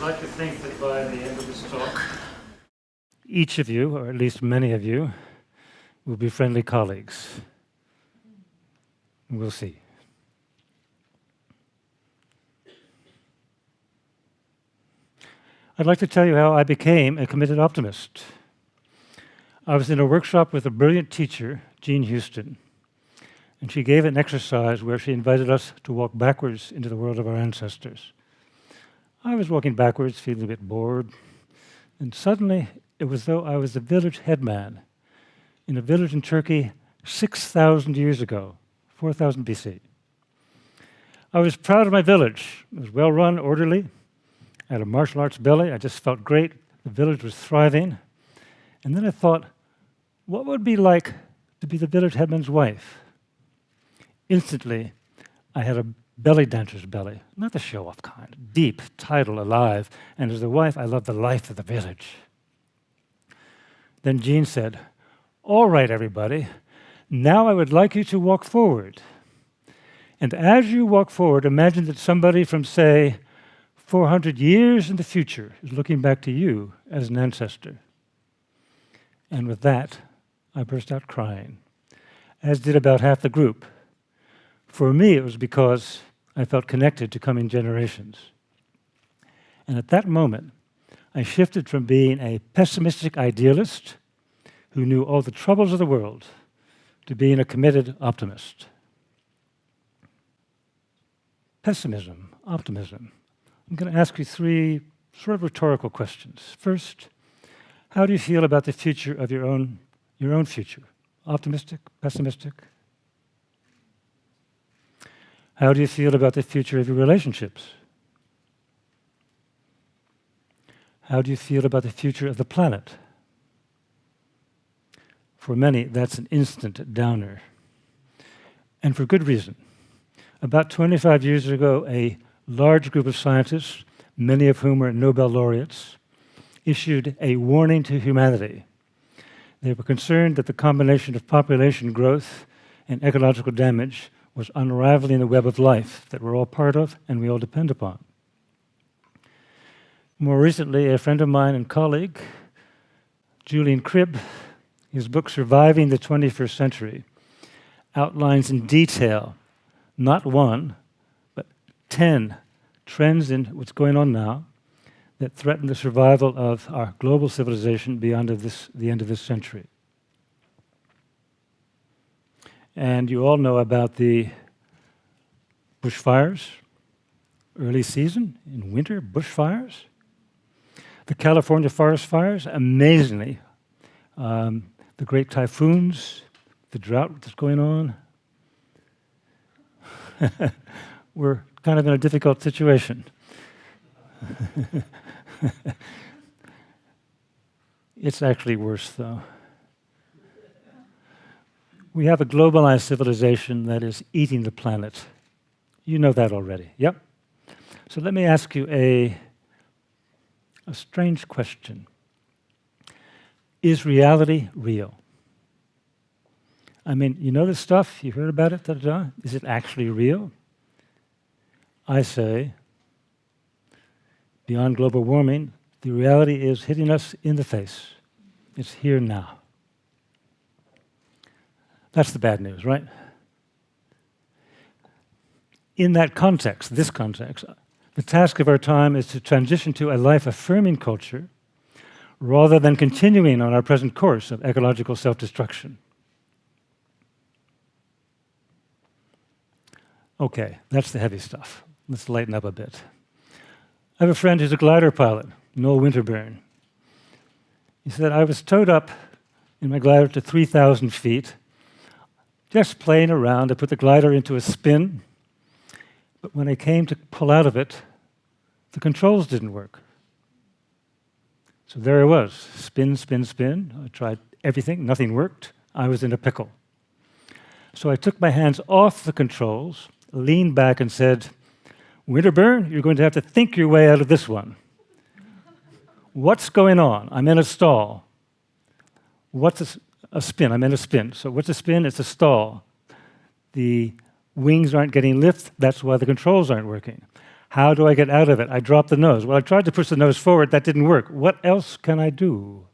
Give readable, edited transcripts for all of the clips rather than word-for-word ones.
like to think that by the end of this talk, each of you, or at least many of you, will be friendly colleagues. We'll see. I'd like to tell you how I became a committed optimist. I was in a workshop with a brilliant teacher, Jean Houston, and she gave an exercise where she invited us to walk backwards into the world of our ancestors. I was walking backwards, feeling a bit bored, and suddenly it was as though I was the village headman in a village in Turkey 6,000 years ago, 4000 BC. I was proud of my village. It was well run, orderly. I had a martial arts belly. I just felt great. The village was thriving. And then I thought, what would it be like to be the village headman's wife? Instantly, I had a belly dancer's belly, not the show-off kind, deep, tidal, alive. And as the wife, I loved the life of the village. Then Jean said, all right, everybody, now I would like you to walk forward. And as you walk forward, imagine that somebody from, say, 400 years in the future is looking back to you as an ancestor. And with that, I burst out crying, as did about half the group. For me, it was because I felt connected to coming generations. And at that moment, I shifted from being a pessimistic idealist who knew all the troubles of the world to being a committed optimist. Pessimism, optimism. I'm going to ask you three sort of rhetorical questions. First, how do you feel about the future of your own future? Optimistic, pessimistic? How do you feel about the future of your relationships? How do you feel about the future of the planet? For many, that's an instant downer. And for good reason. About 25 years ago, a large group of scientists, many of whom were Nobel laureates, issued a warning to humanity. They were concerned that the combination of population growth and ecological damage was unraveling the web of life that we're all part of and we all depend upon. More recently, a friend of mine and colleague, Julian Cribb, his book Surviving the 21st Century, outlines in detail not one, but 10 trends in what's going on now that threaten the survival of our global civilization beyond the end of this century. And you all know about the bushfires, early season, in winter, bushfires. The California forest fires, amazingly. The great typhoons, the drought that's going on. We're kind of in a difficult situation. It's actually worse, though. We have a globalized civilization that is eating the planet. You know that already, yep? So let me ask you a strange question. Is reality real? I mean, you know this stuff, you heard about it, da-da-da. Is it actually real? I say, beyond global warming, the reality is hitting us in the face. It's here now. That's the bad news, right? In that context, this context, the task of our time is to transition to a life-affirming culture rather than continuing on our present course of ecological self-destruction. Okay, that's the heavy stuff. Let's lighten up a bit. I have a friend who's a glider pilot, Noel Winterburn. He said, I was towed up in my glider to 3,000 feet, just playing around. I put the glider into a spin, but when I came to pull out of it, the controls didn't work. So there I was, spin, spin, spin. I tried everything, nothing worked. I was in a pickle. So I took my hands off the controls, leaned back and said, Winterburn, you're going to have to think your way out of this one. What's going on? I'm in a stall. What's a spin? I'm in a spin. So what's a spin? It's a stall. The wings aren't getting lift. That's why the controls aren't working. How do I get out of it? I dropped the nose. Well, I tried to push the nose forward. That didn't work. What else can I do?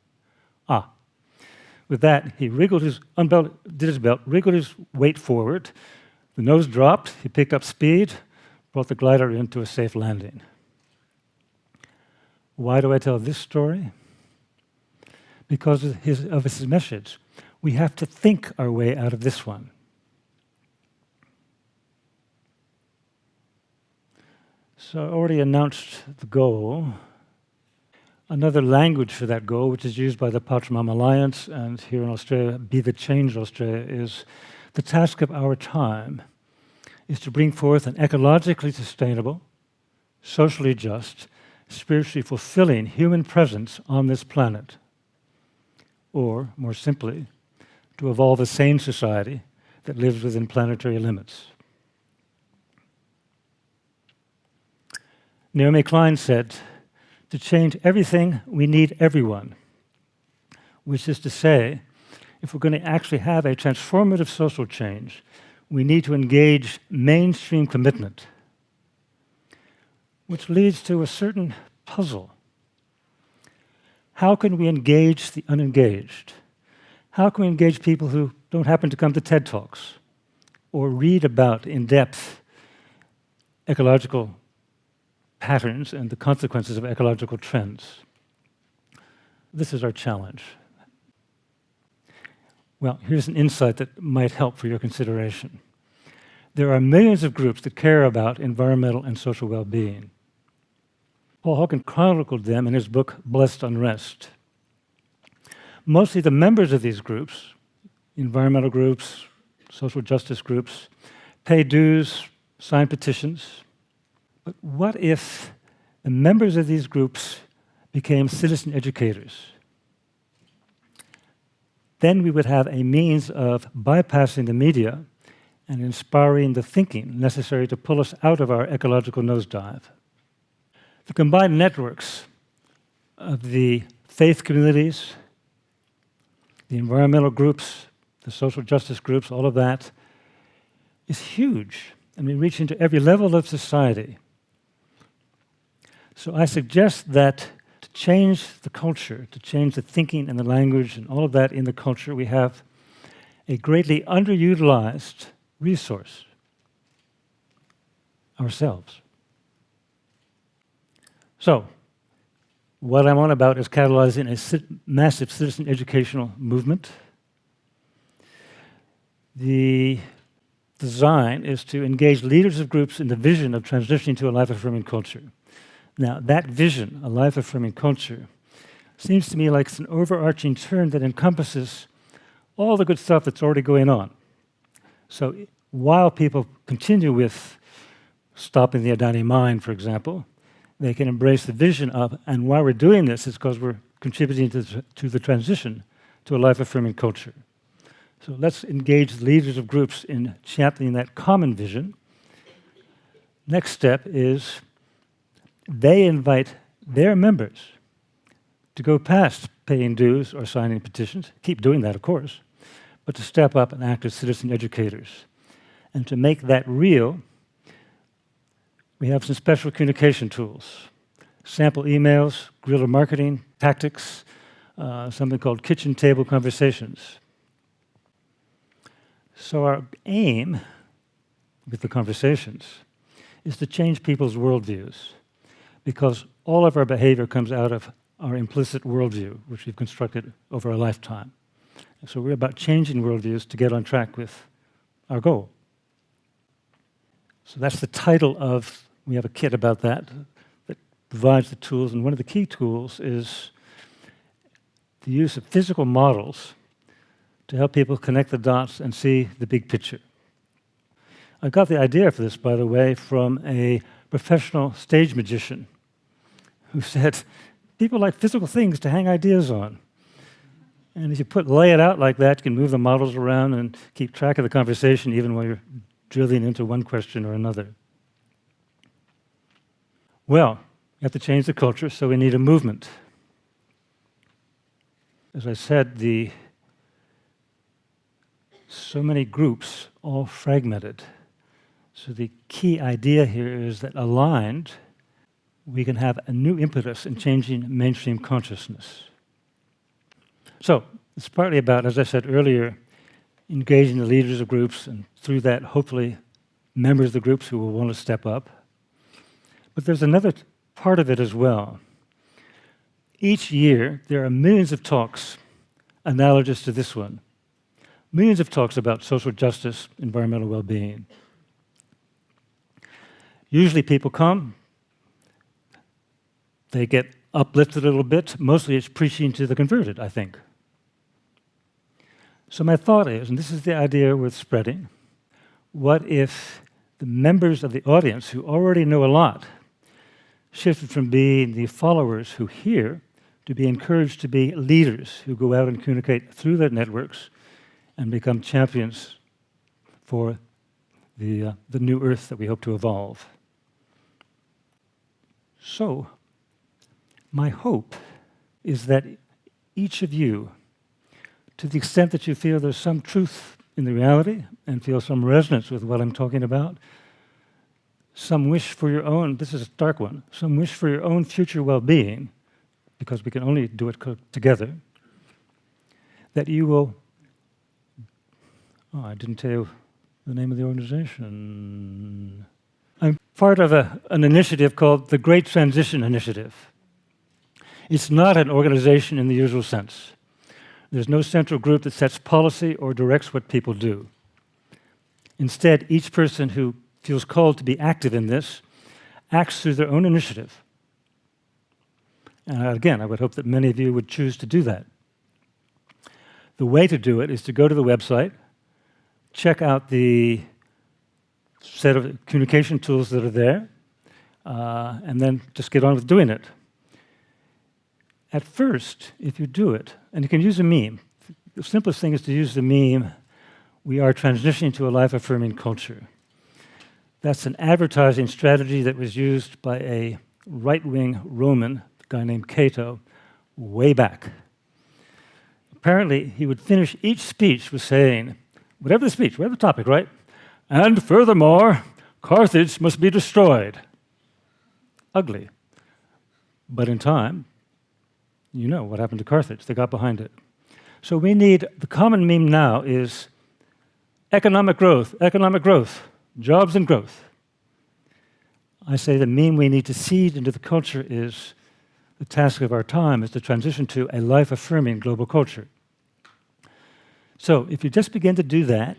With that, he wriggled his did his belt, wriggled his weight forward. The nose dropped. He picked up speed, brought the glider into a safe landing. Why do I tell this story? Because of his message. We have to think our way out of this one. So I already announced the goal. Another language for that goal, which is used by the Patramam Alliance and here in Australia, Be the Change Australia, is the task of our time is to bring forth an ecologically sustainable, socially just, spiritually fulfilling human presence on this planet. Or, more simply, to evolve a sane society that lives within planetary limits. Naomi Klein said, to change everything, we need everyone. Which is to say, if we're going to actually have a transformative social change, we need to engage mainstream commitment, which leads to a certain puzzle. How can we engage the unengaged? How can we engage people who don't happen to come to TED Talks or read about, in depth, ecological patterns and the consequences of ecological trends? This is our challenge. Well, here's an insight that might help for your consideration. There are millions of groups that care about environmental and social well-being. Paul Hawken chronicled them in his book, Blessed Unrest. Mostly the members of these groups, environmental groups, social justice groups, pay dues, sign petitions. But what if the members of these groups became citizen educators? Then we would have a means of bypassing the media and inspiring the thinking necessary to pull us out of our ecological nosedive. The combined networks of the faith communities, the environmental groups, the social justice groups, all of that is huge. And we reach into every level of society. So I suggest that to change the culture, to change the thinking and the language and all of that in the culture, we have a greatly underutilized resource, ourselves. So, what I'm on about is catalyzing a massive citizen educational movement. The design is to engage leaders of groups in the vision of transitioning to a life-affirming culture. Now, that vision, a life-affirming culture, seems to me like it's an overarching term that encompasses all the good stuff that's already going on. So while people continue with stopping the Adani mine, for example, they can embrace the vision of, and why we're doing this is because we're contributing to the transition to a life-affirming culture. So let's engage the leaders of groups in championing that common vision. Next step is they invite their members to go past paying dues or signing petitions, keep doing that, of course, but to step up and act as citizen educators. And to make that real, we have some special communication tools, sample emails, guerrilla marketing tactics, something called kitchen table conversations. So our aim with the conversations is to change people's worldviews, because all of our behavior comes out of our implicit worldview, which we've constructed over a lifetime. And so we're about changing worldviews to get on track with our goal. So that's the title of, we have a kit about that provides the tools, and one of the key tools is the use of physical models to help people connect the dots and see the big picture. I got the idea for this, by the way, from a professional stage magician who said, people like physical things to hang ideas on. And if you lay it out like that, you can move the models around and keep track of the conversation even while you're drilling into one question or another. Well, we have to change the culture, so we need a movement. As I said, so many groups, all fragmented. So the key idea here is that aligned, we can have a new impetus in changing mainstream consciousness. So it's partly about, as I said earlier, engaging the leaders of groups, and through that, hopefully, members of the groups who will want to step up. But there's another part of it as well. Each year, there are millions of talks analogous to this one. Millions of talks about social justice, environmental well-being. Usually people come, they get uplifted a little bit. Mostly it's preaching to the converted, I think. So my thought is, and this is the idea worth spreading, what if the members of the audience who already know a lot shifted from being the followers who hear to be encouraged to be leaders who go out and communicate through their networks and become champions for the new earth that we hope to evolve. So, my hope is that each of you, to the extent that you feel there's some truth in the reality and feel some resonance with what I'm talking about, some wish for your own, this is a dark one, some wish for your own future well-being, because we can only do it together, that you will, I didn't tell you the name of the organization. I'm part of an initiative called the Great Transition Initiative. It's not an organization in the usual sense. There's no central group that sets policy or directs what people do. Instead, each person who feels called to be active in this acts through their own initiative. And again, I would hope that many of you would choose to do that. The way to do it is to go to the website, check out the set of communication tools that are there, and then just get on with doing it. At first, if you do it, and you can use a meme. The simplest thing is to use the meme, "We are transitioning to a life-affirming culture." That's an advertising strategy that was used by a right-wing Roman, a guy named Cato, way back. Apparently, he would finish each speech with saying, whatever the topic, right? "And furthermore, Carthage must be destroyed." Ugly. But in time, you know what happened to Carthage. They got behind it. So we need, the common meme now is economic growth, jobs and growth. I say the meme we need to seed into the culture is the task of our time is to transition to a life-affirming global culture. So if you just begin to do that,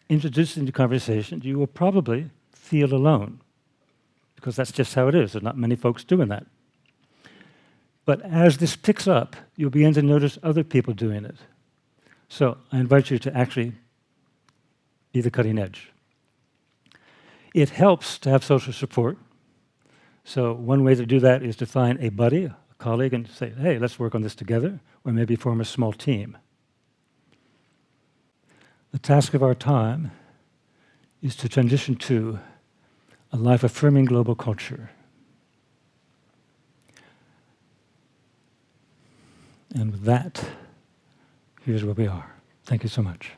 introduce it into conversation, you will probably feel alone, because that's just how it is. There's not many folks doing that. But as this picks up, you'll begin to notice other people doing it. So I invite you to actually be the cutting edge. It helps to have social support. So one way to do that is to find a buddy, a colleague, and say, hey, let's work on this together, or maybe form a small team. The task of our time is to transition to a life-affirming global culture. And with that, here's where we are. Thank you so much.